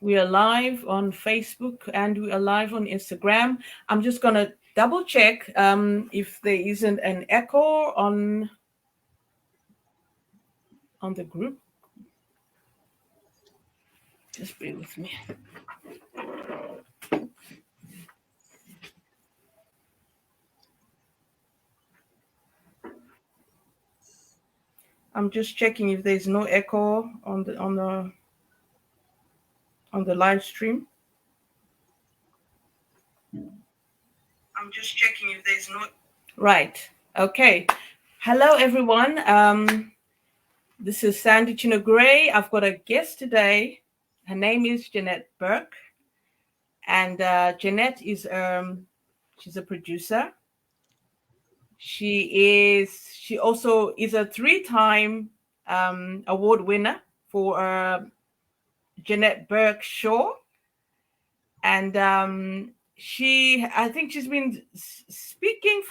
We are live on Facebook and we are live on Instagram. I'm just gonna double check if there isn't an echo on the group. Just bear with me. I'm just checking if there's no echo on the live stream. I'm just checking if there's no. Right. Okay. Hello, everyone. This is Sandy Chino Gray. I've got a guest today. Her name is Jeanette Burke, and Jeanette is she's a producer. She also is a three-time award winner for Jeanette Burke Show, and I think she's been speaking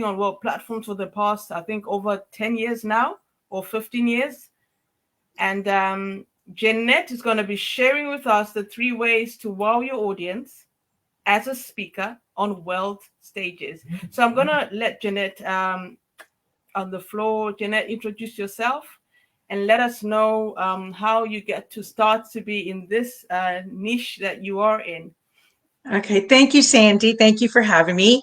on world platforms for the past, I think, over 10 years now or 15 years. And Jeanette is going to be sharing with us the 3 ways to wow your audience as a speaker on world stages. So I'm going to let Jeanette on the floor. Jeanette, introduce yourself and let us know how you get to start to be in this niche that you are in. Okay, thank you, Sandy. Thank you for having me.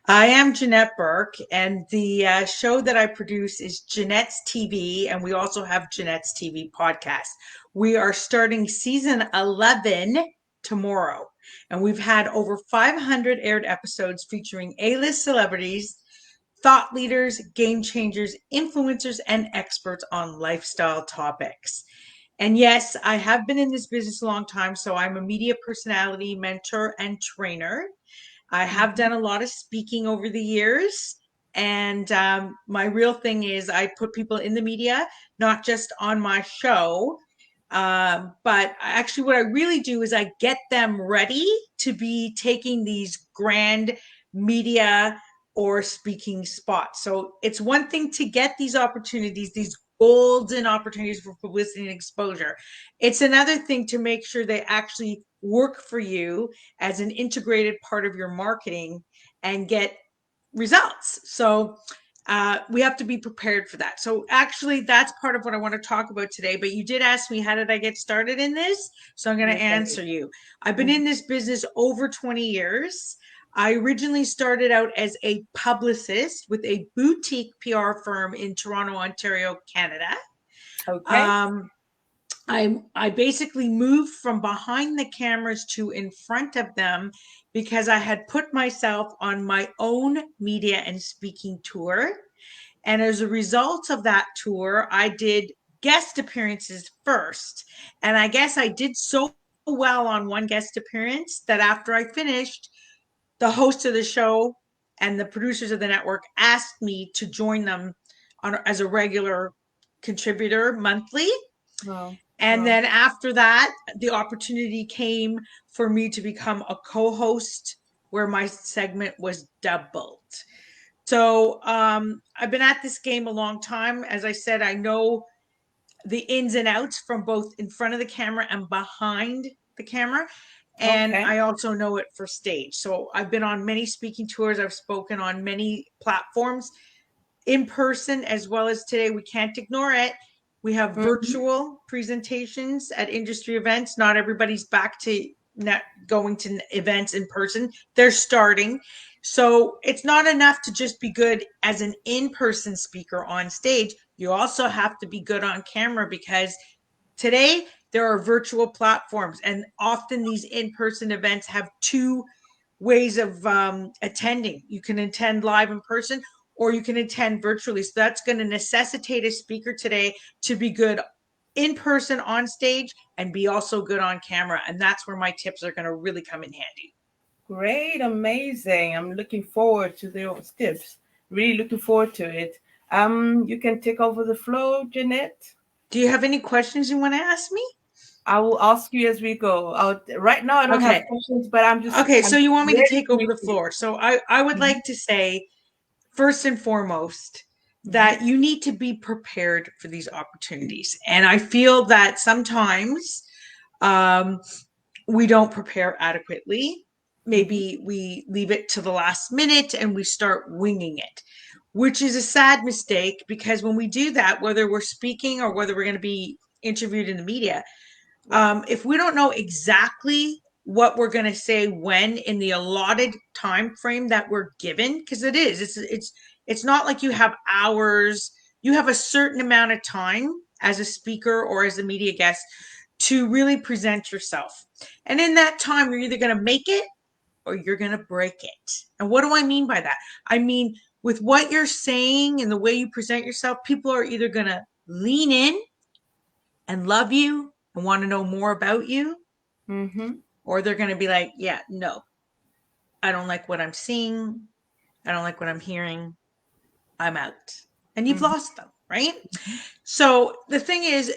I am Jeanette Burke, and the show that I produce is Jeanette's TV, and we also have Jeanette's TV podcast. We are starting season 11 tomorrow, and we've had over 500 aired episodes featuring A-list celebrities, thought leaders, game changers, influencers, and experts on lifestyle topics. And yes, I have been in this business a long time, so I'm a media personality, mentor, and trainer. I have done a lot of speaking over the years. And my real thing is I put people in the media, not just on my show. But actually, what I really do is I get them ready to be taking these grand media or speaking spots. So it's one thing to get these opportunities, these golden opportunities for publicity and exposure. It's another thing to make sure they actually work for you as an integrated part of your marketing and get results. So we have to be prepared for that. So actually, that's part of what I want to talk about today. But you did ask me, how did I get started in this? So I'm going to answer you. I've been in this business over 20 years. I originally started out as a publicist with a boutique PR firm in Toronto, Ontario, Canada. Okay. I basically moved from behind the cameras to in front of them because I had put myself on my own media and speaking tour. And as a result of that tour, I did guest appearances first. And I guess I did so well on one guest appearance that after I finished, the host of the show and the producers of the network asked me to join them as a regular contributor monthly. Wow. And then after that, the opportunity came for me to become a co-host where my segment was doubled. So I've been at this game a long time. As I said, I know the ins and outs from both in front of the camera and behind the camera. And Okay. I also know it for stage. So I've been on many speaking tours. I've spoken on many platforms in person as well as today. We can't ignore it. We have virtual presentations at industry events. Not everybody's back to not going to events in person. They're starting. So it's not enough to just be good as an in-person speaker on stage. You also have to be good on camera because today there are virtual platforms, and often these in-person events have 2 ways of attending. You can attend live in person or you can attend virtually. So that's going to necessitate a speaker today to be good in person on stage and be also good on camera. And that's where my tips are going to really come in handy. Great, amazing. I'm looking forward to those tips. Really looking forward to it. You can take over the flow, Jeanette. Do you have any questions you want to ask me? I will ask you as we go. Right now, I don't have Okay. questions, but Okay. So I'm you want me to ready take to over the receive. floor. So I would like to say, first and foremost, that you need to be prepared for these opportunities. And I feel that sometimes we don't prepare adequately. Maybe we leave it to the last minute and we start winging it, which is a sad mistake, because when we do that, whether we're speaking or whether we're going to be interviewed in the media, if we don't know exactly what we're going to say when in the allotted time frame that we're given, because it's not like you have hours, you have a certain amount of time as a speaker or as a media guest to really present yourself. And in that time, you're either going to make it or you're going to break it. And what do I mean by that? I mean, with what you're saying and the way you present yourself, people are either going to lean in and love you and want to know more about you, or they're going to be like, yeah, no, I don't like what I'm seeing. I don't like what I'm hearing. I'm out. And you've lost them, right? So the thing is,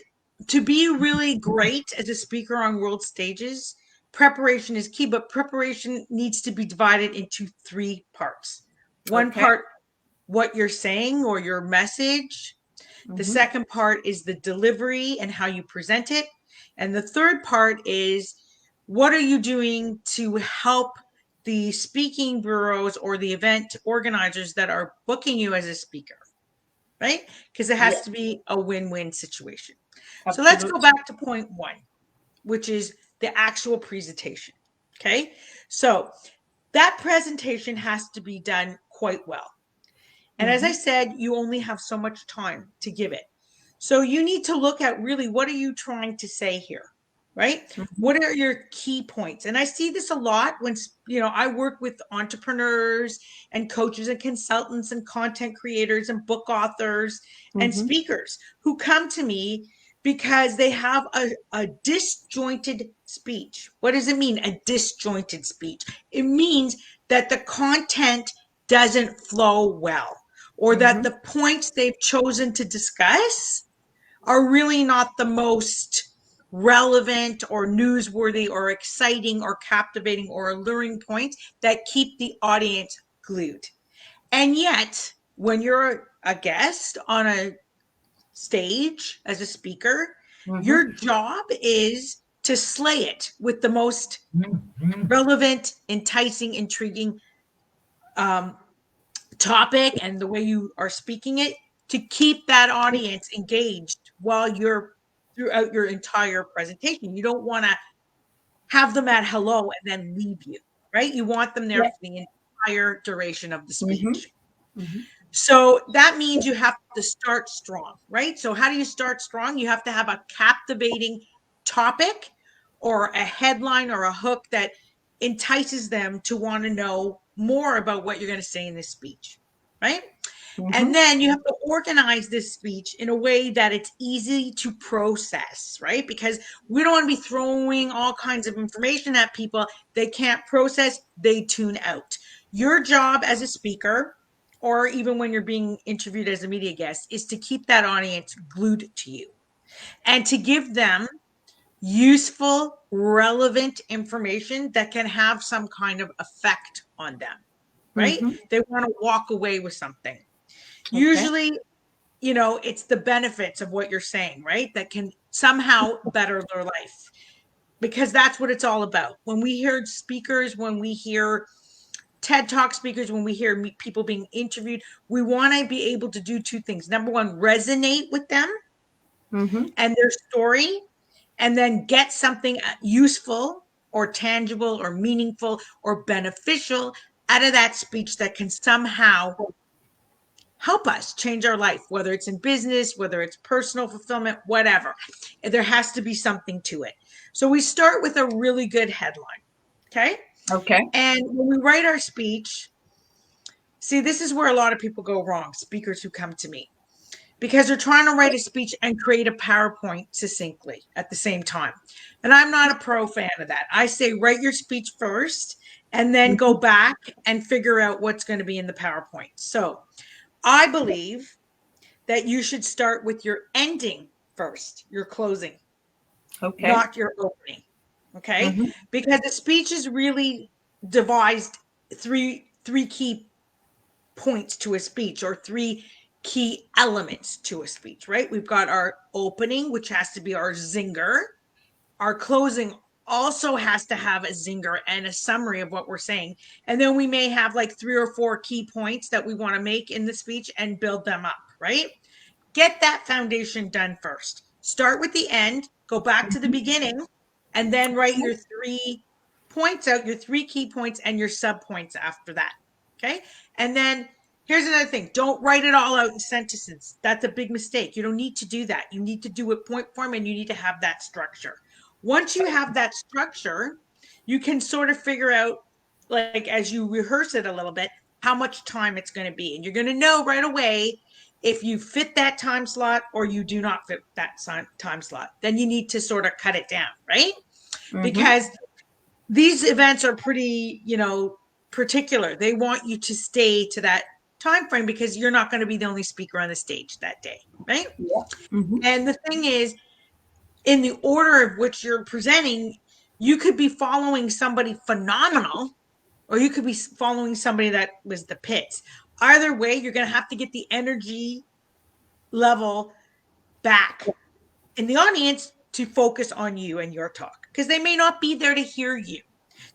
to be really great as a speaker on world stages, preparation is key, but preparation needs to be divided into 3 parts. One part, what you're saying or your message. The second part is the delivery and how you present it. And the third part is, what are you doing to help the speaking bureaus or the event organizers that are booking you as a speaker, right? Because it has to be a win-win situation. So let's go back to point 1, which is the actual presentation. Okay. So that presentation has to be done quite well. And as I said, you only have so much time to give it. So you need to look at really, what are you trying to say here, right? What are your key points? And I see this a lot when, I work with entrepreneurs and coaches and consultants and content creators and book authors and speakers who come to me because they have a disjointed speech. What does it mean, a disjointed speech? It means that the content doesn't flow well, or that the points they've chosen to discuss are really not the most relevant or newsworthy or exciting or captivating or alluring points that keep the audience glued. And yet, when you're a guest on a stage as a speaker, your job is to slay it with the most relevant, enticing, intriguing topic and the way you are speaking it, to keep that audience engaged while you're throughout your entire presentation. You don't want to have them at hello and then leave you, right? You want them there for the entire duration of the speech. So that means you have to start strong, right? So how do you start strong? You have to have a captivating topic or a headline or a hook that entices them to want to know more about what you're going to say in this speech, right? And then you have to organize this speech in a way that it's easy to process, right? Because we don't want to be throwing all kinds of information at people they can't process, they tune out. Your job as a speaker, or even when you're being interviewed as a media guest, is to keep that audience glued to you and to give them useful, relevant information that can have some kind of effect on them, right? They want to walk away with something. Usually, it's the benefits of what you're saying, right? That can somehow better their life, because that's what it's all about. When we hear speakers, when we hear TED Talk speakers, when we hear people being interviewed, we want to be able to do 2 things. Number 1, resonate with them and their story, and then get something useful or tangible or meaningful or beneficial out of that speech that can somehow help us change our life, whether it's in business, whether it's personal fulfillment, whatever. There has to be something to it. So we start with a really good headline. Okay. And when we write our speech, see, this is where a lot of people go wrong, speakers who come to me, because they're trying to write a speech and create a PowerPoint succinctly at the same time. And I'm not a pro fan of that. I say write your speech first and then go back and figure out what's going to be in the PowerPoint. So I believe that you should start with your ending first, your closing, not your opening. Okay. Because the speech is really devised three key points to a speech, or 3 key elements to a speech, right? We've got our opening, which has to be our zinger. Our closing also has to have a zinger and a summary of what we're saying. And then we may have like 3 or 4 key points that we want to make in the speech and build them up, right? Get that foundation done first. Start with the end, go back to the beginning, and then write your 3 points out, your 3 key points and your sub points after that. Okay. And then here's another thing. Don't write it all out in sentences. That's a big mistake. You don't need to do that. You need to do it point form and you need to have that structure. Once you have that structure, you can sort of figure out, like as you rehearse it a little bit, how much time it's going to be. And you're going to know right away if you fit that time slot or you do not fit that time slot. Then you need to sort of cut it down, right? Mm-hmm. Because these events are pretty, particular. They want you to stay to that time frame because you're not going to be the only speaker on the stage that day, right? Yeah. Mm-hmm. And the thing is, in the order of which you're presenting, you could be following somebody phenomenal, or you could be following somebody that was the pits. Either way, you're going to have to get the energy level back in the audience to focus on you and your talk, because they may not be there to hear you.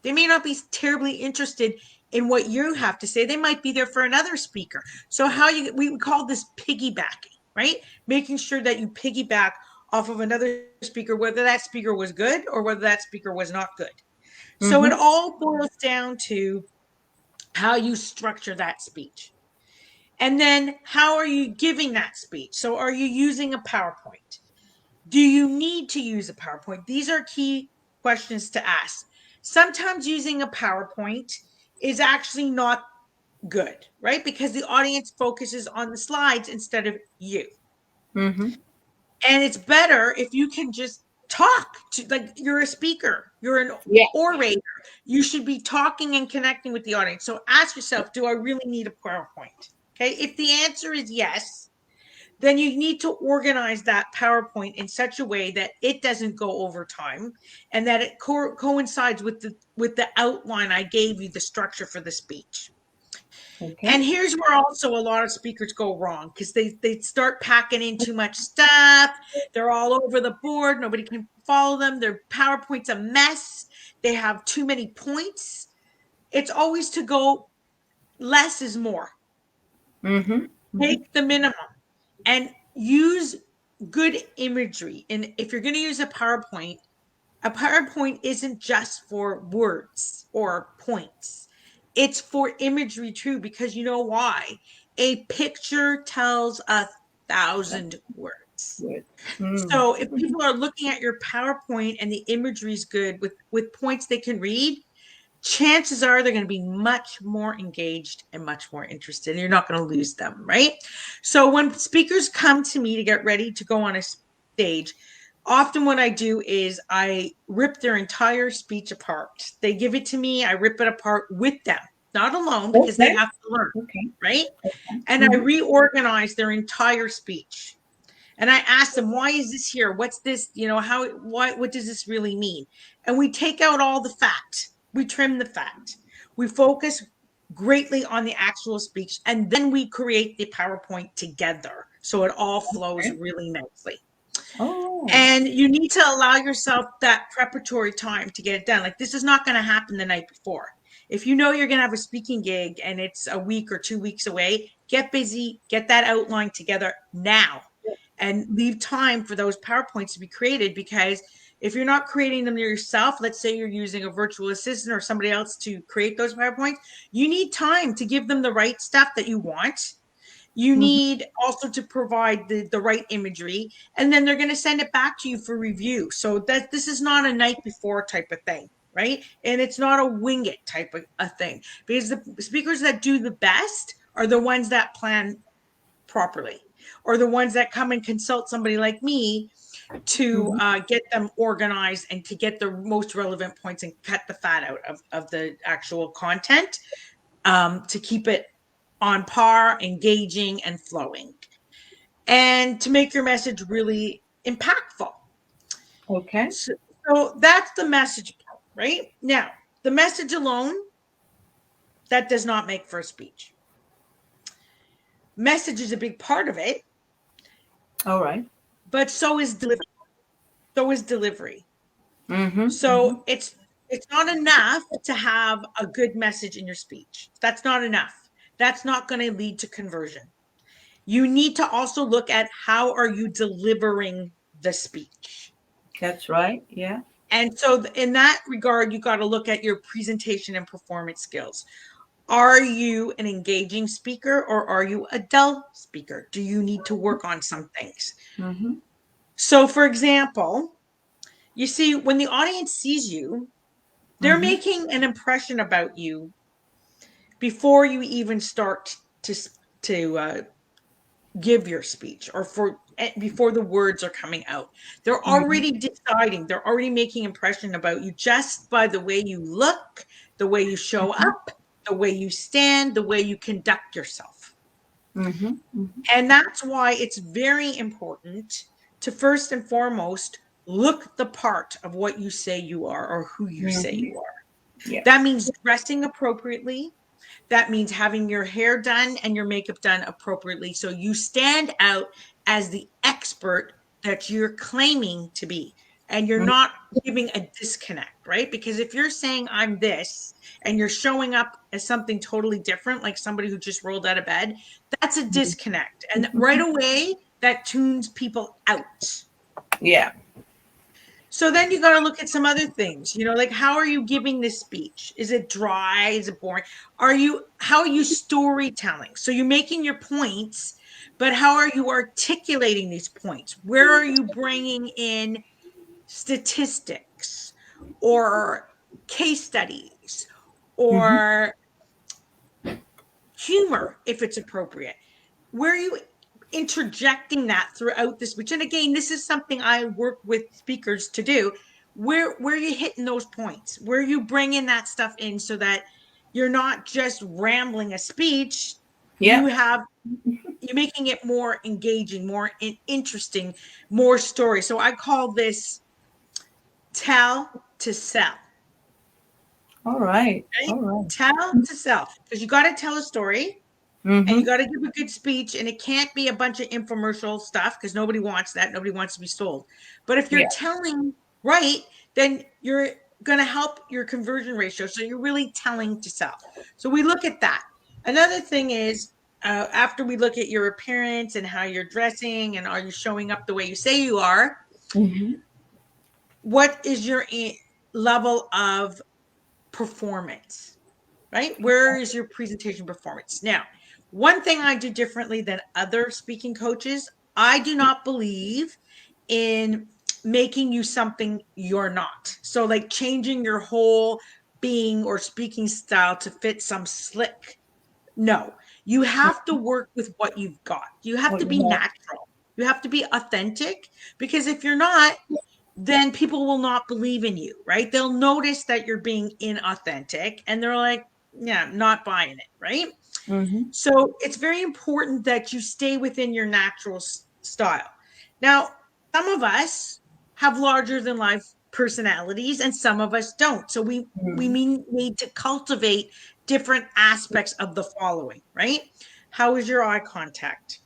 They may not be terribly interested in what you have to say. They might be there for another speaker. So we call this piggybacking, right? Making sure that you piggyback off of another speaker, whether that speaker was good or whether that speaker was not good. Mm-hmm. So it all boils down to how you structure that speech. And then how are you giving that speech? So are you using a PowerPoint? Do you need to use a PowerPoint? These are key questions to ask. Sometimes using a PowerPoint is actually not good, right? Because the audience focuses on the slides instead of you. Mm-hmm. And it's better if you can just talk to, like, you're a speaker, you're an orator. You should be talking and connecting with the audience. So ask yourself, do I really need a PowerPoint? Okay. If the answer is yes, then you need to organize that PowerPoint in such a way that it doesn't go over time and that it coincides with the outline I gave you, the structure for the speech. Okay. And here's where also a lot of speakers go wrong, because they start packing in too much stuff. They're all over the board. Nobody can follow them. Their PowerPoint's a mess. They have too many points. It's always to go less is more. Mm-hmm. Take the minimum and use good imagery. And if you're going to use a PowerPoint isn't just for words or points. It's for imagery too, because you know why? A picture tells 1,000 words. So if people are looking at your PowerPoint and the imagery is good with points they can read, chances are they're going to be much more engaged and much more interested, and you're not going to lose them, right? So when speakers come to me to get ready to go on a stage, often what I do is I rip their entire speech apart. They give it to me, I rip it apart with them, not alone, because they have to learn, right? And I reorganize their entire speech. And I ask them, why is this here? What's this? What does this really mean? And we take out all the fat. We trim the fat. We focus greatly on the actual speech, and then we create the PowerPoint together so it all flows really nicely. Oh. And you need to allow yourself that preparatory time to get it done. Like, this is not going to happen the night before. If you know you're going to have a speaking gig and it's a week or 2 weeks away, get busy, get that outline together now, and leave time for those PowerPoints to be created. Because if you're not creating them yourself, let's say you're using a virtual assistant or somebody else to create those PowerPoints, you need time to give them the right stuff that you want. You need also to provide the right imagery, and then they're going to send it back to you for review. So that this is not a night before type of thing, right? And it's not a wing it type of a thing, because the speakers that do the best are the ones that plan properly, or the ones that come and consult somebody like me to get them organized and to get the most relevant points and cut the fat out of the actual content, to keep it on par, engaging, and flowing, and to make your message really impactful. Okay. So that's the message part, right? Now, the message alone, that does not make for a speech. Message is a big part of it, All right. but so is delivery. So is delivery. So it's not enough to have a good message in your speech. That's not enough. That's not going to lead to conversion. You need to also look at how are you delivering the speech. That's right. Yeah. And so in that regard, you got to look at your presentation and performance skills. Are you an engaging speaker or are you a dull speaker? Do you need to work on some things? So for example, you see, when the audience sees you, they're making an impression about you before you even start to give your speech, or before the words are coming out. They're already deciding, they're already making impression about you just by the way you look, the way you show up, the way you stand, the way you conduct yourself. And that's why it's very important to first and foremost look the part of what you say you are or who you say you are. Yeah. That means dressing appropriately. That means having your hair done and your makeup done appropriately, so you stand out as the expert that you're claiming to be, and you're not giving a disconnect, right? Because if you're saying I'm this and you're showing up as something totally different, like somebody who just rolled out of bed, that's a disconnect. And right away, that tunes people out. Yeah. So then you got to look at some other things, like how are you giving this speech? Is it dry? Is it boring? How are you storytelling? So you're making your points, but how are you articulating these points? Where are you bringing in statistics or case studies or humor if it's appropriate? Where are you interjecting that throughout the speech? And again, this is something I work with speakers to do. Where are you hitting those points? Where are you bringing that stuff in so that you're not just rambling a speech? Yeah. You're making it more engaging, more interesting, more story. So I call this tell to sell. All right. Right? All right. Tell to sell, because you got to tell a story. And you got to give a good speech, and it can't be a bunch of infomercial stuff because nobody wants that. Nobody wants to be sold. But if you're Yeah. telling right, then you're going to help your conversion ratio. So you're really telling to sell. So we look at that. Another thing is, after we look at your appearance and how you're dressing and are you showing up the way you say you are, what is your level of performance, right? Where is your presentation performance? Now, one thing I do differently than other speaking coaches, I do not believe in making you something you're not. So like changing your whole being or speaking style to fit some slick. No, you have to work with what you've got. You have What to you be have. natural. You have to be authentic, because if you're not, then people will not believe in you, right? They'll notice that you're being inauthentic and they're like, yeah, not buying it, right? So it's very important that you stay within your natural style. Now, some of us have larger than life personalities and some of us don't. So we need to cultivate different aspects of the following, right? How is your eye contact?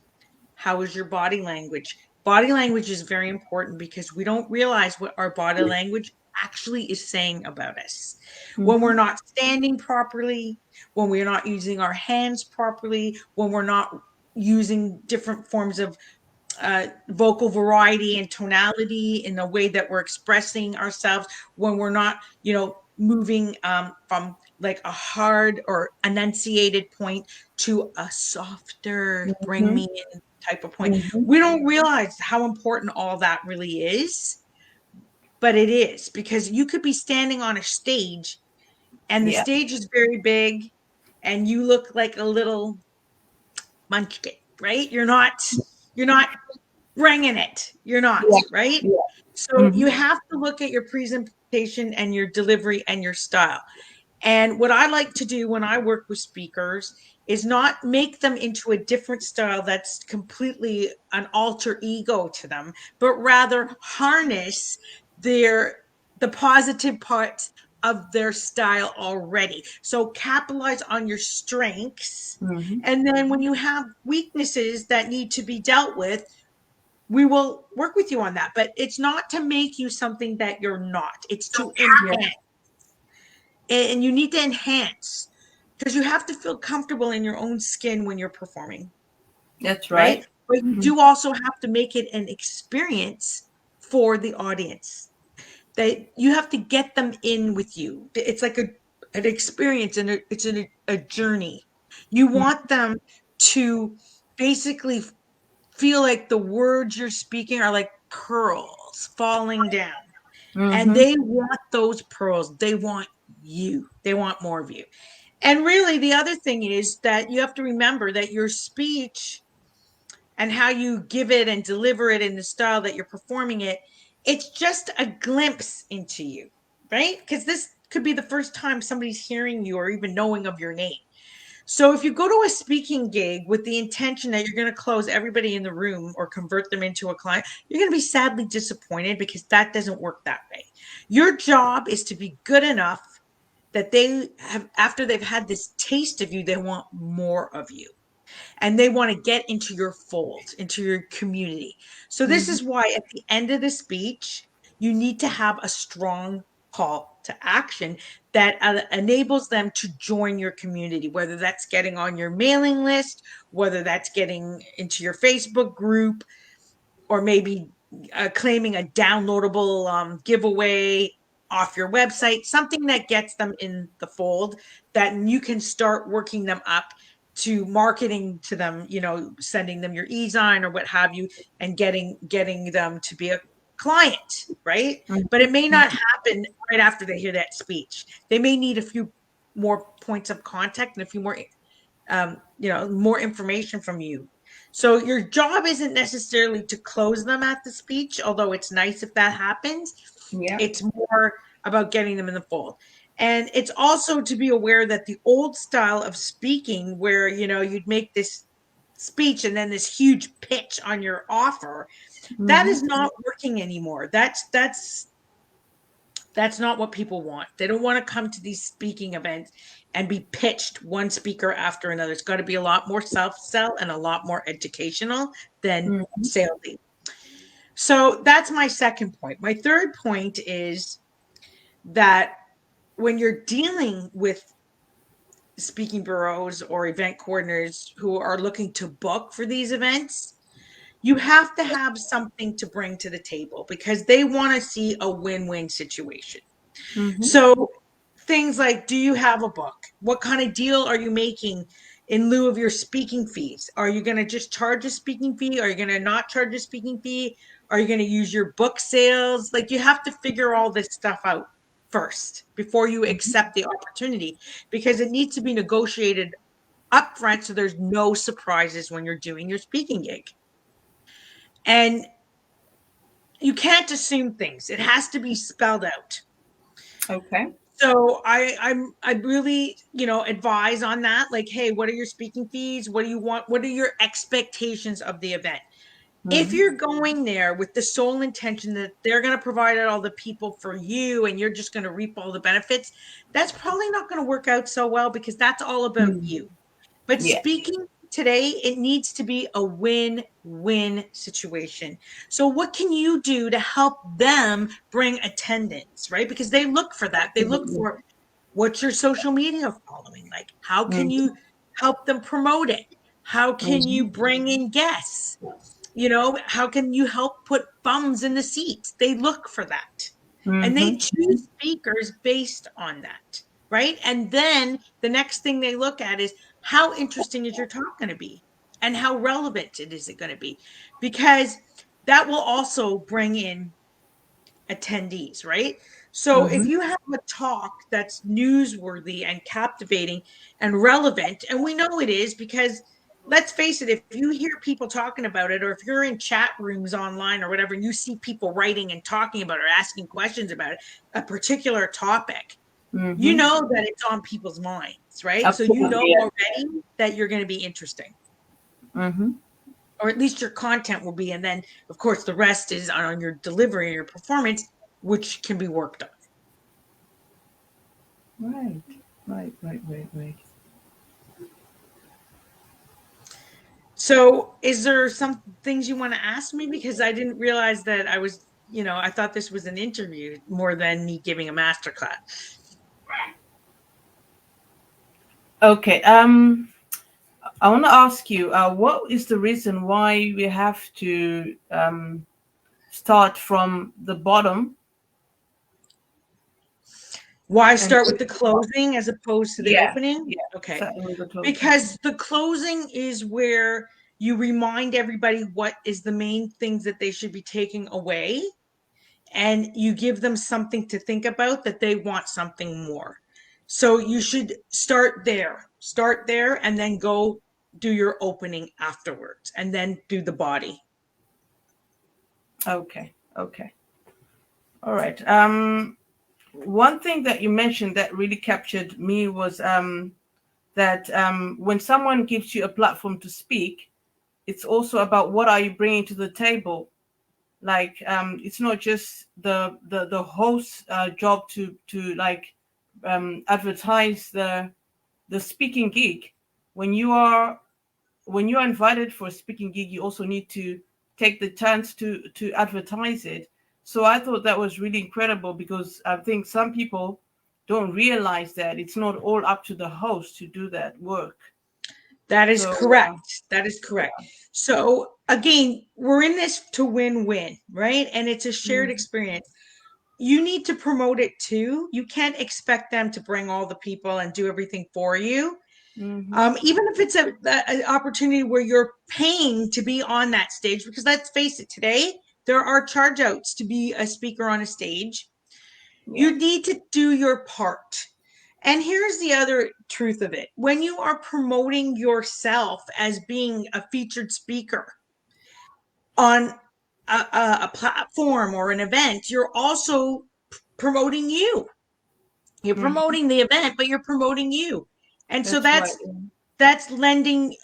How is your body language? Body language is very important because we don't realize what our body language actually is saying about us. When we're not standing properly, when we're not using our hands properly, when we're not using different forms of vocal variety and tonality in the way that we're expressing ourselves, when we're not, moving from like a hard or enunciated point to a softer, bring me in type of point. We don't realize how important all that really is, but it is, because you could be standing on a stage and the Yeah. stage is very big and you look like a little munchkin, right? You're not bringing it. You're not, right? Yeah. So you have to look at your presentation and your delivery and your style. And what I like to do when I work with speakers is not make them into a different style that's completely an alter ego to them, but rather harness the positive parts of their style already. So capitalize on your strengths. Mm-hmm. And then when you have weaknesses that need to be dealt with, we will work with you on that. But it's not to make you something that you're not. It's to Yeah, enhance. And you need to enhance because you have to feel comfortable in your own skin when you're performing, that's right? right. But you do also have to make it an experience for the audience. That you have to get them in with you. It's like an experience and it's a journey. You want them to basically feel like the words you're speaking are like pearls falling down. And Mm-hmm. they want those pearls. They want you. They want more of you. And really, the other thing is that you have to remember that your speech and how you give it and deliver it in the style that you're performing it, it's just a glimpse into you, right? Because this could be the first time somebody's hearing you or even knowing of your name. So if you go to a speaking gig with the intention that you're going to close everybody in the room or convert them into a client, you're going to be sadly disappointed because that doesn't work that way. Your job is to be good enough that they have, after they've had this taste of you, they want more of you and they want to get into your fold, into your community. So this Mm-hmm. is why at the end of the speech, you need to have a strong call to action that enables them to join your community, whether that's getting on your mailing list, whether that's getting into your Facebook group, or maybe claiming a downloadable giveaway off your website, something that gets them in the fold that you can start working them up to marketing to them, sending them your e-sign or what have you, and getting them to be a client, right? But it may not happen right after they hear that speech. They may need a few more points of contact and a few more more information from you. So your job isn't necessarily to close them at the speech, although it's nice if that happens. Yeah. It's more about getting them in the fold. And it's also to be aware that the old style of speaking, where you'd make this speech and then this huge pitch on your offer, that Mm-hmm. is not working anymore. That's not what people want. They don't want to come to these speaking events and be pitched one speaker after another. It's got to be a lot more self-sell and a lot more educational than Mm-hmm. salesy. So that's my second point. My third point is that when you're dealing with speaking bureaus or event coordinators who are looking to book for these events, you have to have something to bring to the table because they want to see a win-win situation. Mm-hmm. So things like, do you have a book? What kind of deal are you making in lieu of your speaking fees? Are you going to just charge a speaking fee? Are you going to not charge a speaking fee? Are you going to use your book sales? Like you have to figure all this stuff out first before you accept the opportunity because it needs to be negotiated upfront so there's no surprises when you're doing your speaking gig. And you can't assume things. It has to be spelled out. Okay. So I really, advise on that. Like, hey, what are your speaking fees? What do you want? What are your expectations of the event? If Mm-hmm. you're going there with the sole intention that they're going to provide all the people for you and you're just going to reap all the benefits, that's probably not going to work out so well because that's all about Mm-hmm. you. But Yeah. speaking today, it needs to be a win-win situation. So what can you do to help them bring attendance, right? Because they look for that. They look Absolutely. for what's your social media following like? How can Mm-hmm. you help them promote it? How can Mm-hmm. you bring in guests? How can you help put bums in the seats? They look for that. And they Mm-hmm. choose speakers based on that, right? And then the next thing they look at is how interesting is your talk going to be? And how relevant is it going to be? Because that will also bring in attendees, right? So if Mm-hmm. you have a talk that's newsworthy and captivating and relevant, and we know it is because let's face it, if you hear people talking about it, or if you're in chat rooms online or whatever, and you see people writing and talking about it or asking questions about it, a particular topic, you Mm-hmm. know that it's on people's minds, right? So you know Absolutely. Yeah. already that you're going to be interesting, Mm-hmm. or at least your content will be. And then, of course, the rest is on your delivery and your performance, which can be worked on. Right, right. So is there some things you want to ask me? Because I didn't realize that I was, I thought this was an interview more than me giving a masterclass. Okay. I want to ask you, what is the reason why we have to start from the bottom Why and start go with the to the top? closing as opposed to the Yeah, opening? yeah. Okay. Starting with the closing. Because the closing is where you remind everybody what is the main things that they should be taking away, and you give them something to think about that they want something more. So you should start there, and then go do your opening afterwards, and then do the body. Okay, okay. All right. One thing that you mentioned that really captured me was that when someone gives you a platform to speak, it's also about what are you bringing to the table. Like it's not just the host's job to like advertise the speaking gig. When you are when you're invited for a speaking gig, you also need to take the chance to advertise it. So I thought that was really incredible because I think some people don't realize that it's not all up to the host to do that work. That is So correct. That is yeah. correct. So again, we're in this to win-win, right? And it's a shared Mhm. experience. You need to promote it too. You can't expect them to bring all the people and do everything for you. Mhm. Even if it's an opportunity where you're paying to be on that stage, because let's face it, today there are charge outs to be a speaker on a stage. Yeah. You need to do your part. And here's the other truth of it: when you are promoting yourself as being a featured speaker on a platform or an event, you're also promoting you. You're Mhm. promoting the event, but you're promoting you. And so That's right. that's lending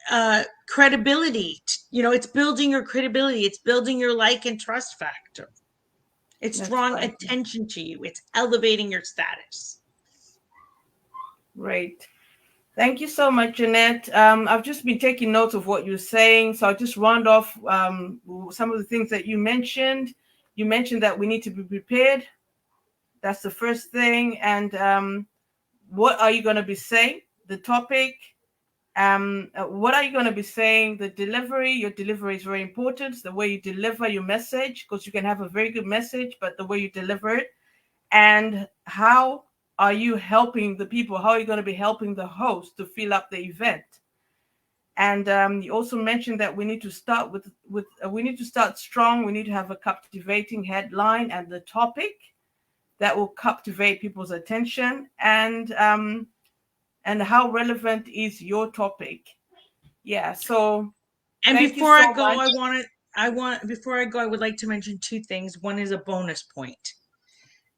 credibility. It's building your credibility. It's building your like and trust factor. It's That's drawing right. attention to you. It's elevating your status. Great. Thank you so much, Jeanette. I've just been taking notes of what you're saying, so I'll just round off some of the things that you mentioned. You mentioned that we need to be prepared. That's the first thing. And what are you going to be saying? The topic. What are you going to be saying? The delivery. Your delivery is very important. The way you deliver your message, because you can have a very good message, but the way you deliver it, and how are you helping the people? How are you going to be helping the host to fill up the event? And you also mentioned that we need to start with we need to start strong. We need to have a captivating headline and the topic that will captivate people's attention. And how relevant is your topic? Yeah. So And thank you before I so go, much. before I go, I would like to mention two things. One is a bonus point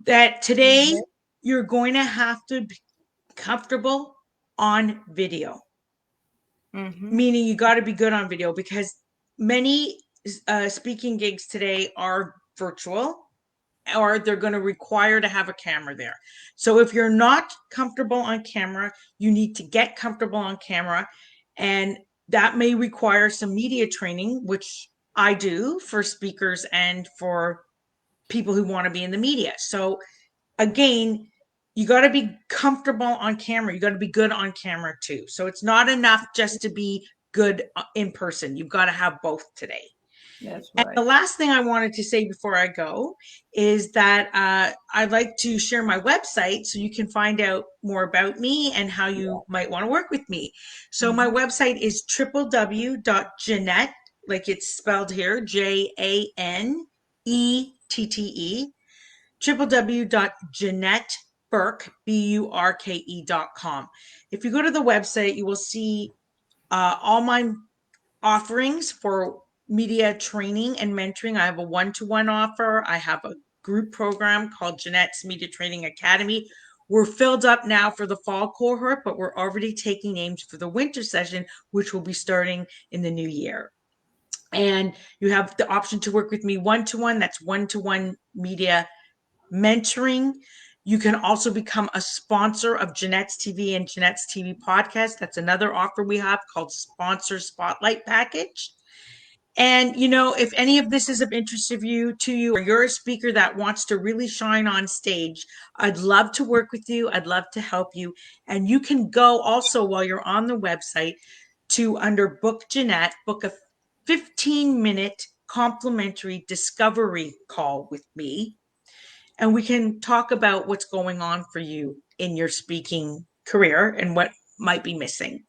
that today Mhm. you're going to have to be comfortable on video, Mhm. meaning you got to be good on video, because many speaking gigs today are virtual, or they're going to require to have a camera there. So if you're not comfortable on camera, you need to get comfortable on camera. And that may require some media training, which I do for speakers and for people who want to be in the media. So again, you got to be comfortable on camera. You got to be good on camera too. So it's not enough just to be good in person. You've got to have both today. That's And the right. last thing I wanted to say before I go is that I'd like to share my website so you can find out more about me and how you might want to work with me. So my Mhm. website is www.Janette, like it's spelled here, JANETTE, www.JanetteBurke, BURKE.com. If you go to the website, you will see all my offerings for media training and mentoring. I have a one-to-one offer. I have a group program called Jeanette's Media Training Academy. We're filled up now for the fall cohort, but we're already taking names for the winter session, which will be starting in the new year. And you have the option to work with me one-to-one. That's one-to-one media mentoring. You can also become a sponsor of Jeanette's TV and Jeanette's TV podcast. That's another offer we have called Sponsor Spotlight Package. And, you know, if any of this is of interest to you, or you're a speaker that wants to really shine on stage, I'd love to work with you. I'd love to help you. And you can go also, while you're on the website, to under Book Jeanette, book a 15-minute complimentary discovery call with me. And we can talk about what's going on for you in your speaking career and what might be missing.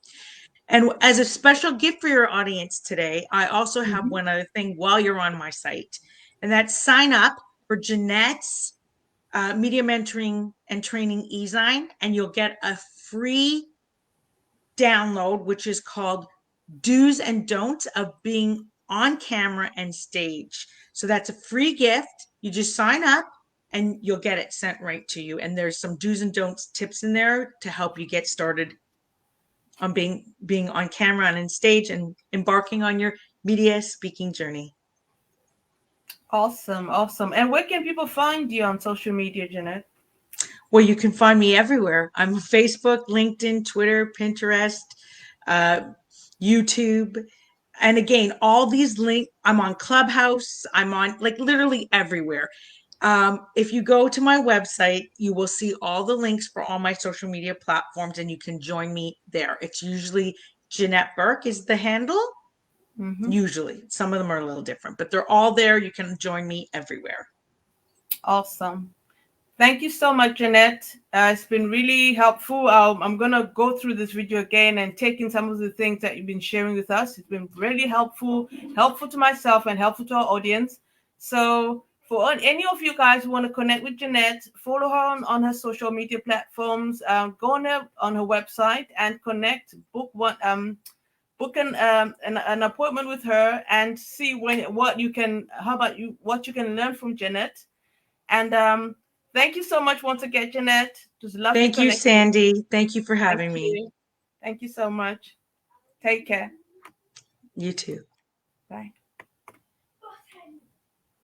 And as a special gift for your audience today, I also have one other thing while you're on my site, and that's sign up for Jeanette's Media Mentoring and Training e-zine, and you'll get a free download, which is called Do's and Don'ts of Being on Camera and Stage. So that's a free gift. You just sign up and you'll get it sent right to you. And there's some do's and don'ts tips in there to help you get started on being on camera and in stage and embarking on your media speaking journey. Awesome. Awesome. And where can people find you on social media, Jeanette? Well, you can find me everywhere. I'm on Facebook, LinkedIn, Twitter, Pinterest, YouTube. And again, all these links, I'm on Clubhouse. I'm on like literally everywhere. If you go to my website, you will see all the links for all my social media platforms, and you can join me there. It's usually Jeanette Burke is the handle. Usually, some of them are a little different, but they're all there. You can join me everywhere. Awesome. Thank you so much, Jeanette. It's been really helpful. I'm going to go through this video again and take in some of the things that you've been sharing with us. It's been really helpful to myself and helpful to our audience. So for any of you guys who want to connect with Jeanette, follow her on her social media platforms, go on her website and connect, book an appointment with her and see what you can learn from Jeanette. And thank you so much once again, Jeanette. It was lovely. Thank you, Sandy. Thank you for having me. Thank you so much. Take care. You too. Bye.